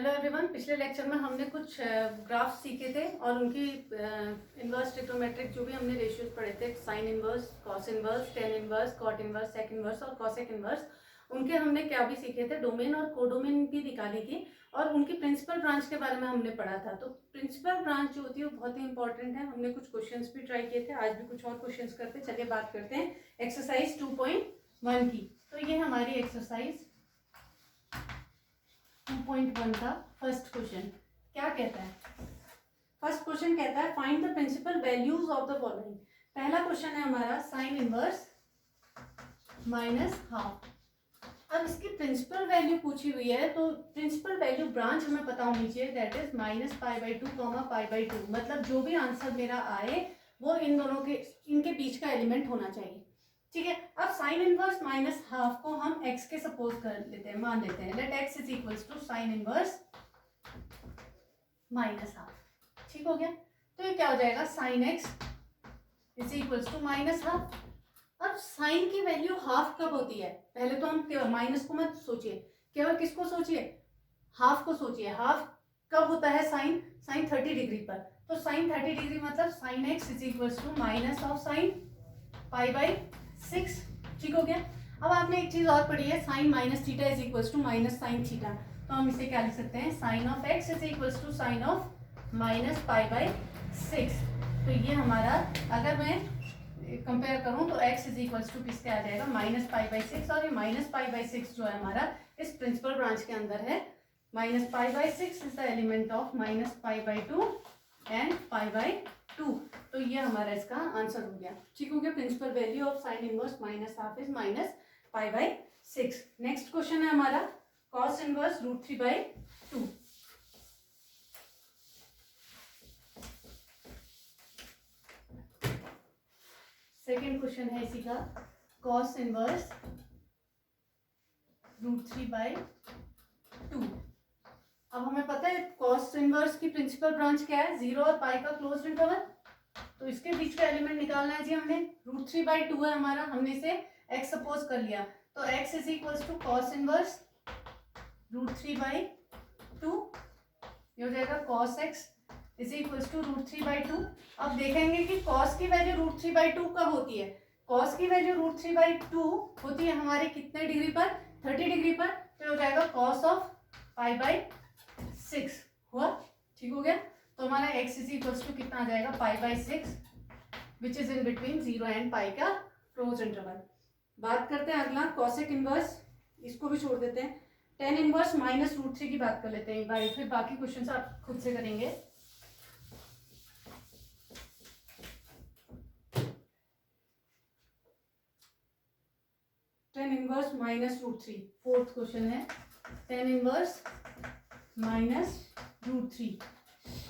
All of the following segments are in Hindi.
Hello everyone. पिछले लेक्चर में हमने कुछ ग्राफ सीखे थे और उनकी इनवर्स ट्रिग्नोमेट्रिक जो भी हमने रेशियोज पढ़े थे, sine inverse, cos inverse, tan inverse, cot inverse, sec inverse और कॉसेक इनवर्स, उनके हमने क्या भी सीखे थे, डोमेन और कोडोमेन भी निकाली थी और उनकी प्रिंसिपल ब्रांच के बारे में हमने पढ़ा था। तो प्रिंसिपल ब्रांच जो होती है वो बहुत ही इंपॉर्टेंट है। हमने कुछ क्वेश्चंस भी ट्राई किए थे, आज भी कुछ और क्वेश्चंस करते हैं। चलिए बात करते हैं एक्सरसाइज 2.1 की। तो ये हमारी एक्सरसाइज 2.1 का फर्स्ट क्वेश्चन क्या कहता है। फर्स्ट क्वेश्चन कहता है find the principal values of the following. पहला क्वेश्चन है हमारा साइन इनवर्स माइनस हाफ। अब इसकी प्रिंसिपल वैल्यू पूछी हुई है तो प्रिंसिपल वैल्यू ब्रांच हमें पता होनी चाहिए, that is minus pi by 2 comma pi by 2। मतलब जो भी आंसर मेरा आए वो इन दोनों के इनके बीच का एलिमेंट होना चाहिए। ठीक है। अब साइन इनवर्स माइनस हाफ को हम x के सपोज कर लेते हैं, मान लेते हैं। Let x is equals to sine inverse minus half. ठीक हो गया। तो ये क्या हो जाएगा, sine x is equals to minus half. अब साइन की वैल्यू हाफ कब होती है, पहले तो हम केवल माइनस को मत सोचिए, केवल किसको सोचिए, हाफ को सोचिए। हाफ कब होता है साइन, साइन 30 डिग्री पर। तो साइन 30 डिग्री मतलब sine x is equals to minus of sine pi by 6। ठीक हो गया। अब आपने एक चीज और पढ़ी है, sine minus theta is equals to minus sine theta. तो हम इसे क्या लिख सकते हैं, sine of x is equals to sine of minus pi by 6। तो ये हमारा, अगर मैं कंपेयर करूं तो x इज इक्वल्स टू किसके आ जाएगा, माइनस पाई बाई 6। और ये माइनस पाई बाई 6 जो है हमारा इस प्रिंसिपल ब्रांच के अंदर है। Minus pi by 6 is the element of minus pi by 2 and pi by 2। तो ये हमारा इसका आंसर हो गया। ठीक हो गया। Principal value of sine inverse minus half is minus pi by 6। Next question है हमारा cos inverse root 3 by 2। Second question है इसी का, कॉस इनवर्स रूट 3 बाई 2। अब हमें पता है कॉस इनवर्स की प्रिंसिपल ब्रांच क्या है, 0 और पाई का क्लोज्ड इंटरवल। तो इसके बीच का एलिमेंट निकालना है जी हमें। रूट 3 बाई 2 है हमारा, हमने इसे x सपोज कर लिया। तो x is equals to cos inverse root 3 by 2। ये हो जाएगा cos x is equals to root 3 by 2। अब देखेंगे कि कॉस की वैल्यू रूट 3 बाई 2 कब होती है। कॉस की वैल्यू रूट 3 बाई 2 होती है हमारे कितने डिग्री पर, 30 डिग्री पर। तो हो जाएगा कॉस ऑफ पाई बाई 6 हुआ। ठीक हो गया। तो हमारा x इज इक्वल्स टू कितना आ जाएगा, पाई by 6 which is in between 0 and pi का क्लोज इंटरवल। बात करते हैं अगला कॉसेक इनवर्स, इसको भी छोड़ देते हैं। टेन इनवर्स माइनस रूट 3 की बात कर लेते हैं एक बार, फिर बाकी क्वेश्चन आप खुद से करेंगे। Tan inverse minus root 3 fourth question है, टेन इनवर्स माइनस रूट 3।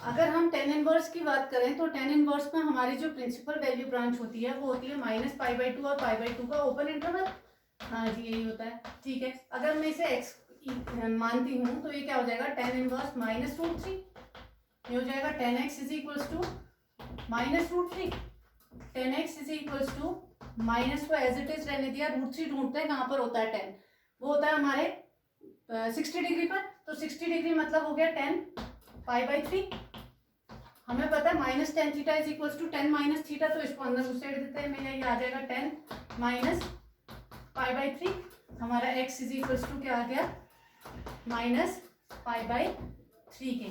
अगर हम टेन इनवर्स की बात करें तो टेन इनवर्स में हमारी जो प्रिंसिपल वैल्यू ब्रांच होती है वो होती है माइनस पाई बाई 2 और पाई बाई 2 का ओपन इंटरवल। हाँ जी यही होता है। ठीक है। अगर मैं इसे x मानती हूँ तो ये क्या हो जाएगा, टेन इनवर्स माइनस रूट 3। ये हो जाएगा tan x is equals to minus root 3। Tan x is equals to, minus को एज इट इज रहने दिया, रूट 3 ढूंढते हैं कहाँ पर होता है 10, वो होता है हमारे 60 डिग्री पर। तो 60 डिग्री मतलब हो गया 10 पाई बाई 3। हमें पता है minus tan theta is equals to 10 minus theta, तो इसको अंदर घुसेड़ देते हैं। मेरा ये आ जाएगा 10 माइनस पाई बाई 3। हमारा x इज इक्वल्स टू क्या आ गया, माइनस पाई बाई 3 के।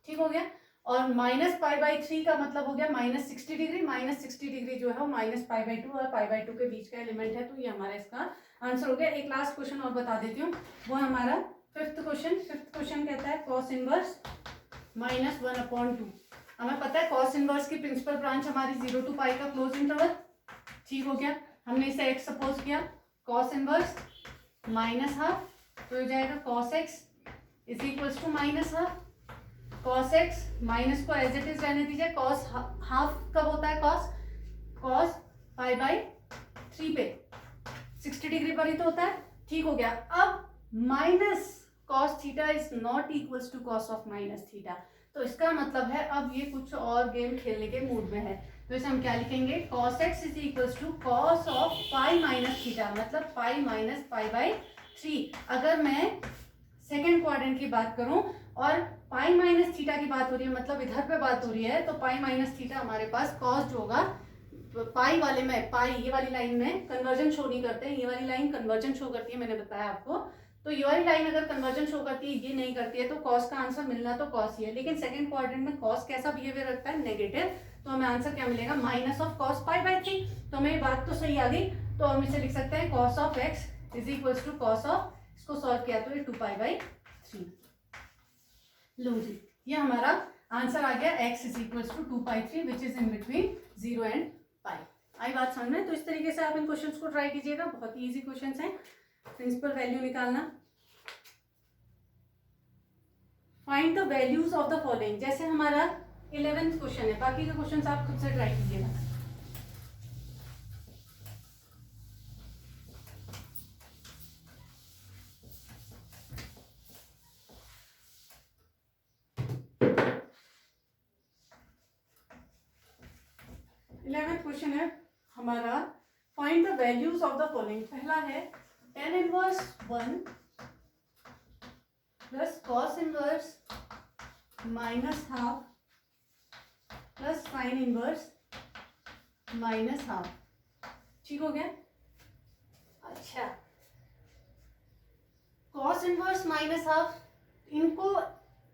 ठीक हो गया। और माइनस पाई बाई 3 का मतलब हो गया माइनस 60 डिग्री। माइनस 60 डिग्री जो है वो माइनस पाई बाई 2 और पाई बाई 2 के बीच का एलिमेंट है। तो ये हमारा इसका आंसर हो गया। एक लास्ट क्वेश्चन और बता देती हूँ, वो हमारा फिफ्थ क्वेश्चन। फिफ्थ क्वेश्चन कहता है कॉस इनवर्स माइनस 1/2। हमें पता है कॉस इनवर्स की प्रिंसिपल ब्रांच हमारी 0 टू पाई का क्लोज इंटरवल। ठीक हो गया। हमने इसे x सपोज किया, कॉस इनवर्स माइनस हाफ, तो हो जाएगा cos x is equals to minus half. Cos x minus को एज इट इज रहने दीजिए। कॉस हाफ कब होता है, कॉस पाई बाई 3 पे 60 डिग्री पर ही तो होता है। ठीक हो गया। अब minus cos theta is not equals to cos of minus theta. तो इसका मतलब है अब ये कुछ और गेम खेलने के मूड में है। तो इसे हम क्या लिखेंगे, cos x is equals to cos of pi minus theta, मतलब पाई माइनस पाई बाई 3। अगर मैं सेकेंड क्वाड्रेंट की बात करूं और पाई माइनस थीटा की बात हो रही है, मतलब इधर पे बात हो रही है, तो पाई माइनस थीटा हमारे पास कॉस जो होगा पाई वाले में, पाई ये वाली लाइन में कन्वर्जन शो नहीं करते हैं, ये वाली लाइन कन्वर्जन शो करती है, मैंने बताया आपको। तो ये वाली लाइन अगर कन्वर्जन शो करती है, ये नहीं करती है, तो कॉस का आंसर मिलना तो कॉस ही है। लेकिन सेकंड क्वाड्रेंट में कॉस कैसा बिहेवियर रखता है, नेगेटिव, तो हमें आंसर क्या मिलेगा, minus of cos pi by 3। तो हमें बात तो सही आ गई, तो हम इसे लिख सकते हैं cos of x is equal to cos of, इसको सॉल्व किया तो ये 2 पाई बाई 3। लो जी, ये हमारा आंसर आ गया x is equal to 2 pi 3 which is in between 0 and pi. आई बात समझ में? तो इस तरीके से आप इन क्वेश्चंस को ट्राई कीजिएगा, बहुत ही इजी क्वेश्चंस हैं। प्रिंसिपल वैल्यू निकालना, find the values of the following, जैसे हमारा 11th क्वेश्चन है, बाकी के क्वेश्चंस आप खुद से ट्राई कीजिएगा। क्वेश्चन है हमारा, find the values of the following. पहला है tan inverse 1 plus cos inverse minus half plus sin inverse minus half. ठीक हो गया? अच्छा, cos इनवर्स माइनस हाफ, इनको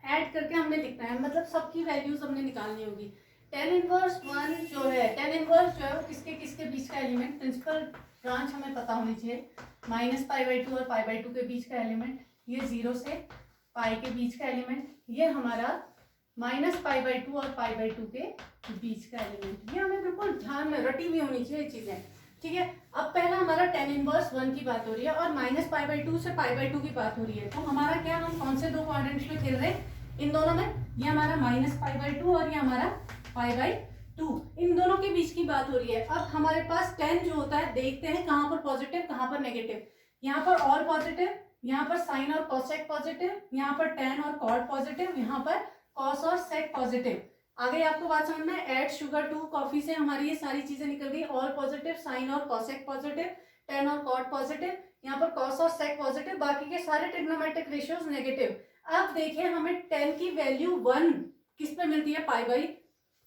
ऐड करके हमने लिखना है, मतलब सबकी वैल्यूज हमने निकालनी होगी। tan इनवर्स 1 जो है, tan इनवर्स जो है वो किसके किसके बीच का एलिमेंट, प्रिंसिपल ब्रांच हमें पता होनी चाहिए, माइनस पाई बाई 2 और पाई बाई 2 के बीच का एलिमेंट, ये 0 से पाई के बीच का एलिमेंट, ये हमारा माइनस पाई बाई 2 और पाई बाई 2 के बीच का एलिमेंट। ये हमें बिल्कुल ध्यान में रटी हुई होनी चाहिए चीजें। ठीक है, अब पहला हमारा tan इनवर्स 1 की बात हो रही है और माइनस पाई बाई 2 से पाई बाई 2 की बात हो रही है, तो हमारा क्या, हम कौन से दो क्वाड्रेंट्स में खेल रहे हैं, इन दोनों में, ये हमारा माइनस पाई बाई 2 और ये हमारा पाई बाई 2, इन दोनों के बीच की बात हो रही है। अब हमारे पास tan जो होता है, देखते हैं कहाँ पर पॉजिटिव कहाँ पर नेगेटिव, यहाँ पर और पॉजिटिव, यहाँ पर साइन और कॉसेक पॉजिटिव, यहाँ पर tan और कॉट पॉजिटिव, यहाँ पर कॉस और सेक पॉजिटिव। आगे आपको बात समझ में, ऐड शुगर टू कॉफी से हमारी ये सारी चीजें निकल गई, ऑल पॉजिटिव, साइन और कॉसेक पॉजिटिव, tan और कॉट पॉजिटिव, यहाँ पर कॉस और सेक पॉजिटिव, बाकी के सारे ट्रिग्नोमेट्रिक रेशियोज नेगेटिव। अब देखिए हमें tan की वैल्यू 1 किस पे मिलती है, पाई बाई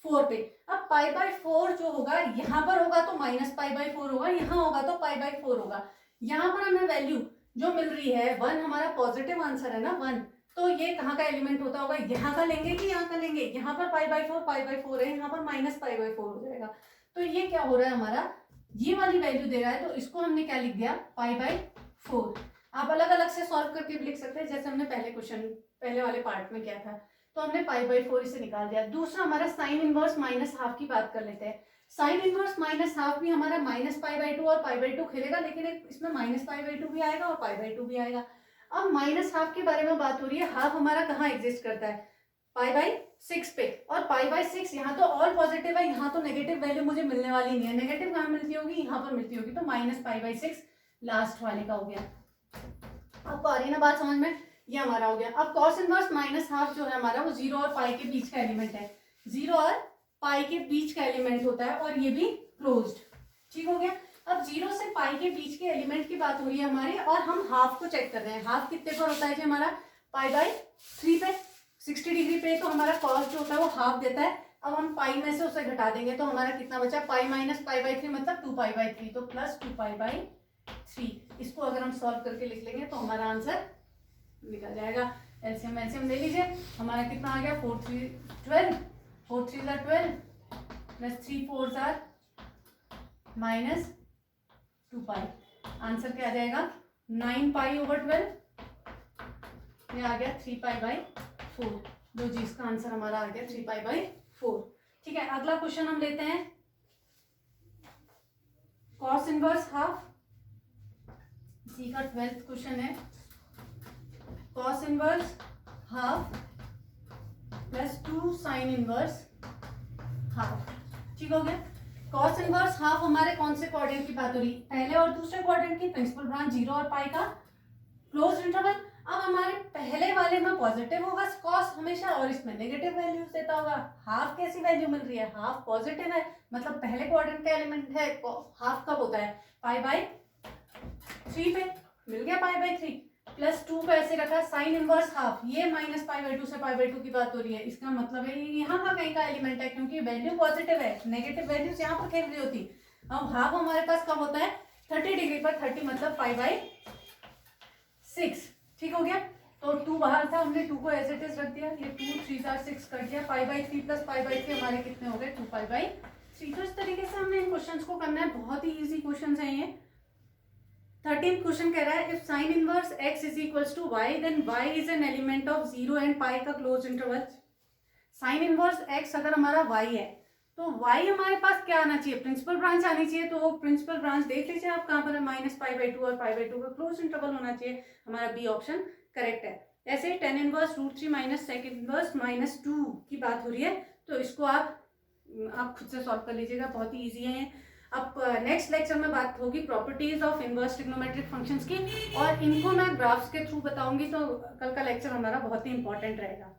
4 पे। अब पाई बाई 4 जो होगा, यहाँ पर होगा तो माइनस पाई बाई 4 होगा, यहाँ होगा तो पाई बाई 4 होगा। यहाँ पर हमें वैल्यू जो मिल रही है 1, हमारा पॉजिटिव आंसर है ना 1, तो ये कहाँ का एलिमेंट होता होगा, यहाँ का लेंगे कि यहाँ का लेंगे, यहाँ पर पाई बाई 4 है, यहाँ पर माइनस पाई बाई 4 हो जाएगा। तो ये क्या हो रहा है, हमारा ये वाली वैल्यू दे रहा है, तो इसको हमने क्या लिख दिया, पाई बाई 4। आप अलग अलग से सॉल्व करके भी लिख सकते हैं, जैसे हमने पहले क्वेश्चन पहले वाले पार्ट में किया था, तो हमने पाई बाई 4 इसे निकाल दिया। दूसरा हमारा साइन इनवर्स माइनस हाफ की बात कर लेते हैं। साइन इनवर्स माइनस हाफ भी हमारा माइनस पाई बाई 2 और पाई बाई 2 खेलेगा, लेकिन इसमें माइनस पाई बाई 2 भी आएगा और पाई बाई 2 भी आएगा। अब माइनस हाफ के बारे में बात हो रही है, हाफ हमारा कहाँ एग्जिस्ट करता है, पाई बाई 6 पे, और पाई बाई 6 यहाँ तो ऑल पॉजिटिव है, यहाँ तो नेगेटिव वैल्यू मुझे मिलने वाली नहीं है, नेगेटिव कहाँ मिलती होगी, यहाँ पर मिलती होगी, तो माइनस पाई बाई 6 लास्ट वाले का हो गया। आपको आ रही है ना बात समझ में, ये हमारा हो गया। अब कॉस इनवर्स माइनस हाफ जो है हमारा, वो 0 और पाई के बीच का एलिमेंट है, 0 और पाई के बीच का एलिमेंट होता है, और ये भी क्लोज्ड। ठीक हो गया। अब 0 से पाई के बीच के एलिमेंट की बात हो रही है हमारी, और हम हाफ को चेक कर रहे हैं। हाफ कितने पर होता है जी हमारा, पाई बाई 3 पे, 60 डिग्री पे, तो हमारा कॉस जो होता है वो हाफ देता है। अब हम पाई में से उसे घटा देंगे, तो हमारा कितना बचा, पाई माइनस पाई बाई 3 मतलब 2 पाई बाई 3, तो प्लस 2 पाई बाई 3। इसको अगर हम सॉल्व करके लिख लेंगे तो हमारा आंसर निकल जाएगा। एलसीएम एलसीएम ले लीजिए, हमारा कितना आ गया, 4 3 12, 4 3 12 प्लस 3 4 माइनस 2 पाई। आंसर क्या आ जाएगा, 9 पाई ओवर 12, ये आ गया 3 पाई बाई 4। जो जी इसका आंसर हमारा आ गया 3 पाई बाई 4। ठीक है, अगला क्वेश्चन हम लेते हैं, कॉस इनवर्स हाफ, इसी का 12th क्वेश्चन है। Cos inverse half plus 2 sine inverse half. ठीक हो गया। कॉस इनवर्स हाफ हमारे कौन से क्वाड्रेंट की बात हो रही है, पहले और दूसरे क्वाड्रेंट की, प्रिंसिपल ब्रांच 0 और पाई का क्लोज इंटरवल। अब हमारे पहले वाले में पॉजिटिव होगा कॉस हमेशा, और इसमें नेगेटिव वैल्यूज देता होगा। हाफ कैसी वैल्यू मिल रही है, हाफ पॉजिटिव है, मतलब पहले क्वाड्रेंट का एलिमेंट है। हाफ कब होता है, पाई बाई 3 पे, मिल गया पाई बाई 3। प्लस 2 को ऐसे रखा, साइन इनवर्स हाफ, ये माइनस पाई बाई 2 से पाई बाई 2 की बात हो रही है, इसका मतलब है ये यहाँ का कहीं का एलिमेंट है, क्योंकि वैल्यू पॉजिटिव है, नेगेटिव वैल्यूज यहाँ पर खेल रही होती। अब हाफ हमारे पास कब होता है 30 डिग्री पर, 30 मतलब पाई बाई 6, ठीक हो गया। तो 2 बाहर था, हमने 2 को एज इट इज रख दिया, ये 2 3 4 6 कर दिया, pi by 3 plus pi by 3 हमारे कितने हो गए 2 पाई बाई 3। तो इस तरीके से हमने इन क्वेश्चंस को करना है, बहुत ही इजी क्वेश्चंस हैं ये। 13th क्वेश्चन कह रहा है if sine inverse x is equals to y then y is an element of 0 and pi का close interval. Sine inverse x अगर हमारा y है तो y हमारे पास क्या आना चाहिए, प्रिंसिपल ब्रांच आनी चाहिए। तो प्रिंसिपल ब्रांच देख लीजिए आप कहाँ पर है, माइनस पाई बाई 2 और पाई बाई 2 का क्लोज इंटरवल होना चाहिए, हमारा बी ऑप्शन करेक्ट है। ऐसे ही tan inverse √3 minus sec inverse minus 2 की बात हो रही है, तो इसको आप खुद से सॉल्व कर लीजिएगा, बहुत ही ईजी है। अब नेक्स्ट लेक्चर में बात होगी properties of inverse trigonometric functions की, और इनको मैं ग्राफ्स के थ्रू बताऊंगी, तो कल का लेक्चर हमारा बहुत ही इंपॉर्टेंट रहेगा।